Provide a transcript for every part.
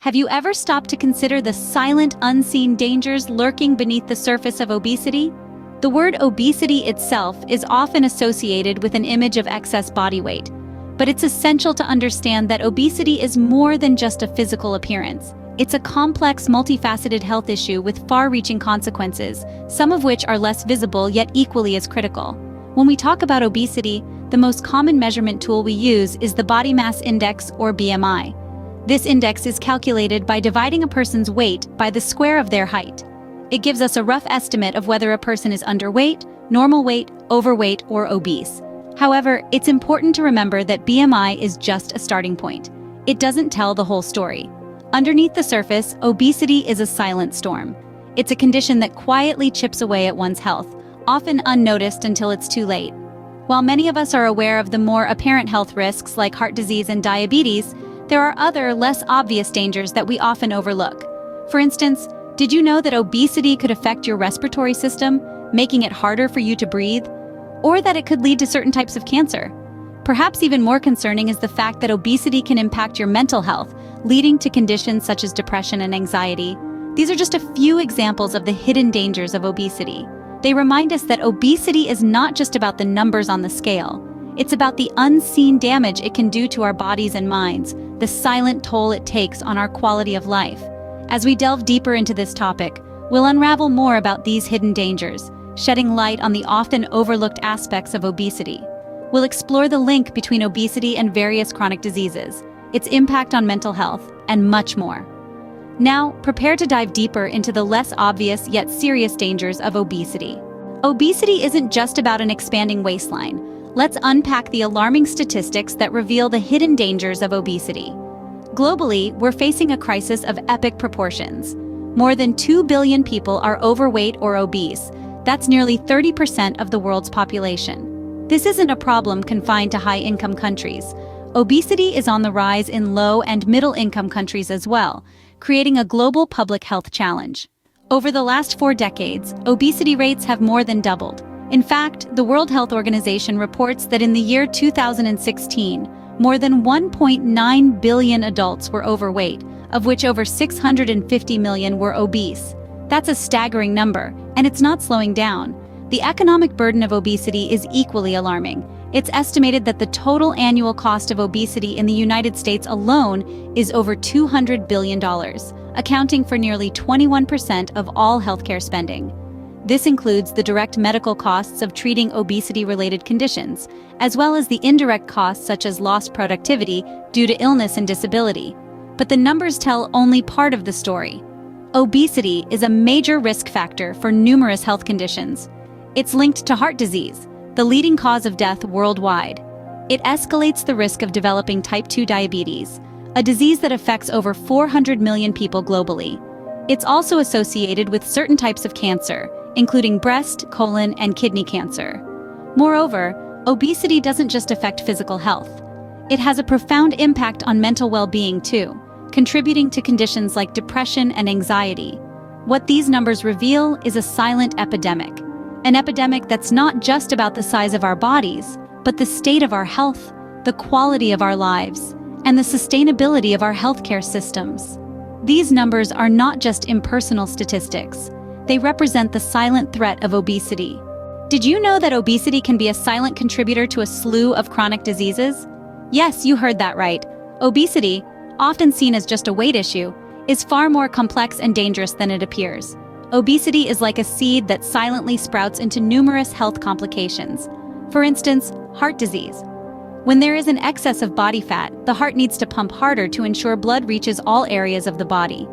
Have you ever stopped to consider the silent, unseen dangers lurking beneath the surface of obesity? The word obesity itself is often associated with an image of excess body weight, but it's essential to understand that obesity is more than just a physical appearance. It's a complex, multifaceted health issue with far-reaching consequences, some of which are less visible yet equally as critical. When we talk about obesity, the most common measurement tool we use is the body mass index, or BMI. This index is calculated by dividing a person's weight by the square of their height. It gives us a rough estimate of whether a person is underweight, normal weight, overweight, or obese. However, it's important to remember that BMI is just a starting point. It doesn't tell the whole story. Underneath the surface, obesity is a silent storm. It's a condition that quietly chips away at one's health, often unnoticed until it's too late. While many of us are aware of the more apparent health risks like heart disease and diabetes, there are other, less obvious dangers that we often overlook. For instance, did you know that obesity could affect your respiratory system, making it harder for you to breathe? Or that it could lead to certain types of cancer? Perhaps even more concerning is the fact that obesity can impact your mental health, leading to conditions such as depression and anxiety. These are just a few examples of the hidden dangers of obesity. They remind us that obesity is not just about the numbers on the scale. It's about the unseen damage it can do to our bodies and minds, the silent toll it takes on our quality of life. As we delve deeper into this topic, we'll unravel more about these hidden dangers, shedding light on the often overlooked aspects of obesity. We'll explore the link between obesity and various chronic diseases, its impact on mental health, and much more. Now, prepare to dive deeper into the less obvious yet serious dangers of obesity. Obesity isn't just about an expanding waistline. Let's unpack the alarming statistics that reveal the hidden dangers of obesity. Globally, we're facing a crisis of epic proportions. More than 2 billion people are overweight or obese. That's nearly 30% of the world's population. This isn't a problem confined to high-income countries. Obesity is on the rise in low- and middle-income countries as well, creating a global public health challenge. Over the last 4 decades, obesity rates have more than doubled. In fact, the World Health Organization reports that in the year 2016, more than 1.9 billion adults were overweight, of which over 650 million were obese. That's a staggering number, and it's not slowing down. The economic burden of obesity is equally alarming. It's estimated that the total annual cost of obesity in the United States alone is over $200 billion, accounting for nearly 21% of all healthcare spending. This includes the direct medical costs of treating obesity-related conditions, as well as the indirect costs such as lost productivity due to illness and disability. But the numbers tell only part of the story. Obesity is a major risk factor for numerous health conditions. It's linked to heart disease, the leading cause of death worldwide. It escalates the risk of developing type 2 diabetes, a disease that affects over 400 million people globally. It's also associated with certain types of cancer, including breast, colon, and kidney cancer. Moreover, obesity doesn't just affect physical health. It has a profound impact on mental well-being too, contributing to conditions like depression and anxiety. What these numbers reveal is a silent epidemic. An epidemic that's not just about the size of our bodies, but the state of our health, the quality of our lives, and the sustainability of our healthcare systems. These numbers are not just impersonal statistics. They represent the silent threat of obesity. Did you know that obesity can be a silent contributor to a slew of chronic diseases? Yes, you heard that right. Obesity, often seen as just a weight issue, is far more complex and dangerous than it appears. Obesity is like a seed that silently sprouts into numerous health complications. For instance, heart disease. When there is an excess of body fat, the heart needs to pump harder to ensure blood reaches all areas of the body.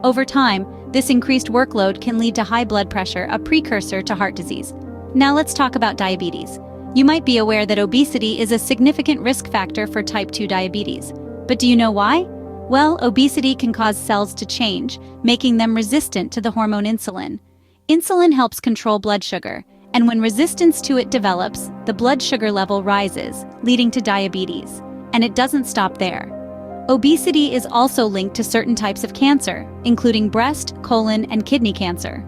Over time, this increased workload can lead to high blood pressure, a precursor to heart disease. Now let's talk about diabetes. You might be aware that obesity is a significant risk factor for type 2 diabetes. But do you know why? Well, obesity can cause cells to change, making them resistant to the hormone insulin. Insulin helps control blood sugar, and when resistance to it develops, the blood sugar level rises, leading to diabetes. And it doesn't stop there. Obesity is also linked to certain types of cancer, including breast, colon, and kidney cancer.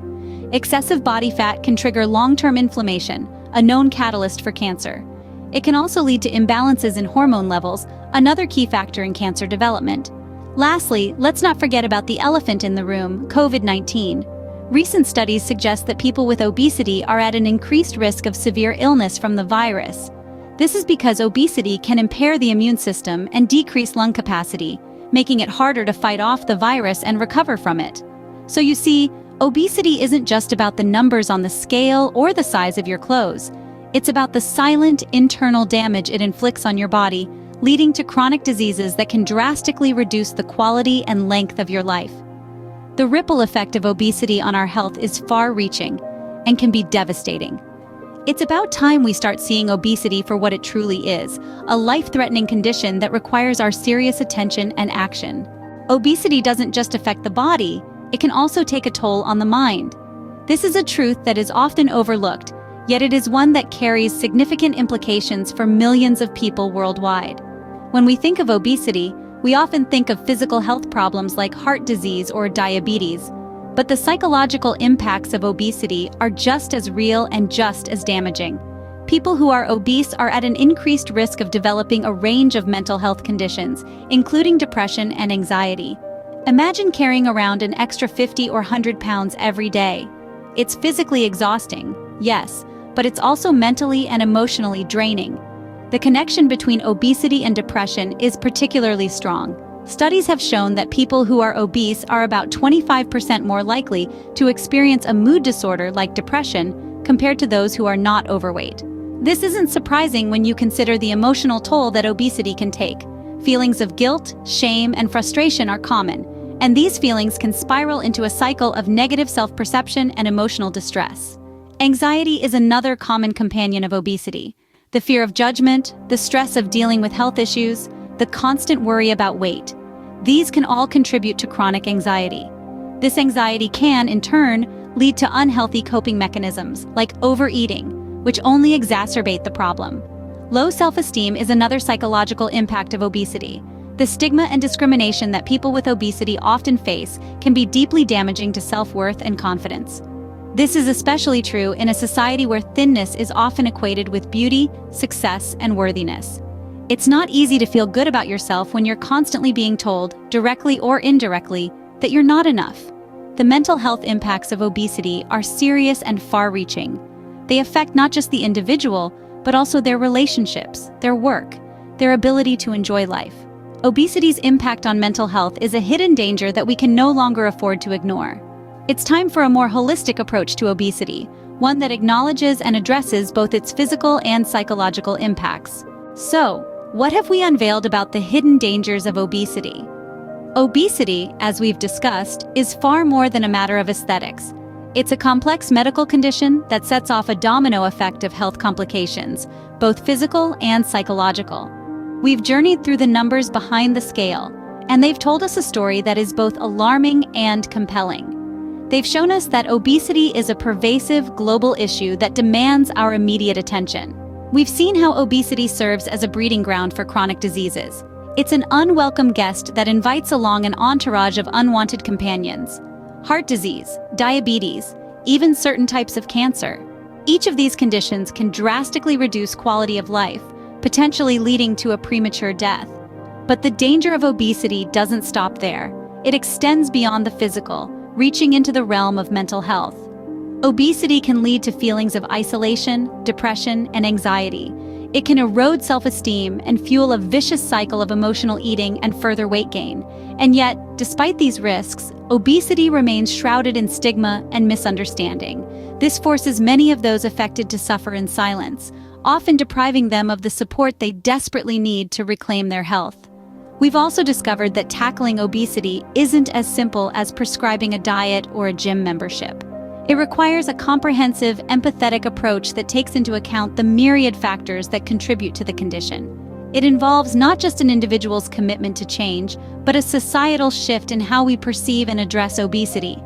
Excessive body fat can trigger long-term inflammation, a known catalyst for cancer. It can also lead to imbalances in hormone levels, another key factor in cancer development. Lastly, let's not forget about the elephant in the room, COVID-19. Recent studies suggest that people with obesity are at an increased risk of severe illness from the virus. This is because obesity can impair the immune system and decrease lung capacity, making it harder to fight off the virus and recover from it. So you see, obesity isn't just about the numbers on the scale or the size of your clothes. It's about the silent, internal damage it inflicts on your body, leading to chronic diseases that can drastically reduce the quality and length of your life. The ripple effect of obesity on our health is far-reaching and can be devastating. It's about time we start seeing obesity for what it truly is, a life-threatening condition that requires our serious attention and action. Obesity doesn't just affect the body, it can also take a toll on the mind. This is a truth that is often overlooked, yet it is one that carries significant implications for millions of people worldwide. When we think of obesity, we often think of physical health problems like heart disease or diabetes, but the psychological impacts of obesity are just as real and just as damaging. People who are obese are at an increased risk of developing a range of mental health conditions, including depression and anxiety. Imagine carrying around an extra 50 or 100 pounds every day. It's physically exhausting, yes, but it's also mentally and emotionally draining. The connection between obesity and depression is particularly strong. Studies have shown that people who are obese are about 25% more likely to experience a mood disorder like depression compared to those who are not overweight. This isn't surprising when you consider the emotional toll that obesity can take. Feelings of guilt, shame, and frustration are common, and these feelings can spiral into a cycle of negative self-perception and emotional distress. Anxiety is another common companion of obesity. The fear of judgment, the stress of dealing with health issues, the constant worry about weight. These can all contribute to chronic anxiety. This anxiety can, in turn, lead to unhealthy coping mechanisms, like overeating, which only exacerbate the problem. Low self-esteem is another psychological impact of obesity. The stigma and discrimination that people with obesity often face can be deeply damaging to self-worth and confidence. This is especially true in a society where thinness is often equated with beauty, success, and worthiness. It's not easy to feel good about yourself when you're constantly being told, directly or indirectly, that you're not enough. The mental health impacts of obesity are serious and far-reaching. They affect not just the individual, but also their relationships, their work, their ability to enjoy life. Obesity's impact on mental health is a hidden danger that we can no longer afford to ignore. It's time for a more holistic approach to obesity, one that acknowledges and addresses both its physical and psychological impacts. So, what have we unveiled about the hidden dangers of obesity? Obesity, as we've discussed, is far more than a matter of aesthetics. It's a complex medical condition that sets off a domino effect of health complications, both physical and psychological. We've journeyed through the numbers behind the scale, and they've told us a story that is both alarming and compelling. They've shown us that obesity is a pervasive global issue that demands our immediate attention. We've seen how obesity serves as a breeding ground for chronic diseases. It's an unwelcome guest that invites along an entourage of unwanted companions. Heart disease, diabetes, even certain types of cancer. Each of these conditions can drastically reduce quality of life, potentially leading to a premature death. But the danger of obesity doesn't stop there. It extends beyond the physical, reaching into the realm of mental health. Obesity can lead to feelings of isolation, depression, and anxiety. It can erode self-esteem and fuel a vicious cycle of emotional eating and further weight gain. And yet, despite these risks, obesity remains shrouded in stigma and misunderstanding. This forces many of those affected to suffer in silence, often depriving them of the support they desperately need to reclaim their health. We've also discovered that tackling obesity isn't as simple as prescribing a diet or a gym membership. It requires a comprehensive, empathetic approach that takes into account the myriad factors that contribute to the condition. It involves not just an individual's commitment to change, but a societal shift in how we perceive and address obesity.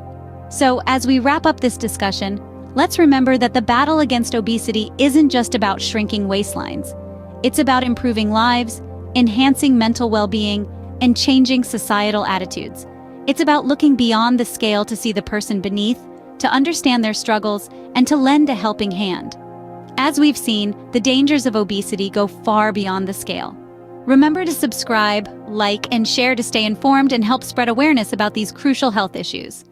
So, as we wrap up this discussion, let's remember that the battle against obesity isn't just about shrinking waistlines. It's about improving lives, enhancing mental well-being, and changing societal attitudes. It's about looking beyond the scale to see the person beneath, to understand their struggles, and to lend a helping hand. As we've seen, the dangers of obesity go far beyond the scale. Remember to subscribe, like, and share to stay informed and help spread awareness about these crucial health issues.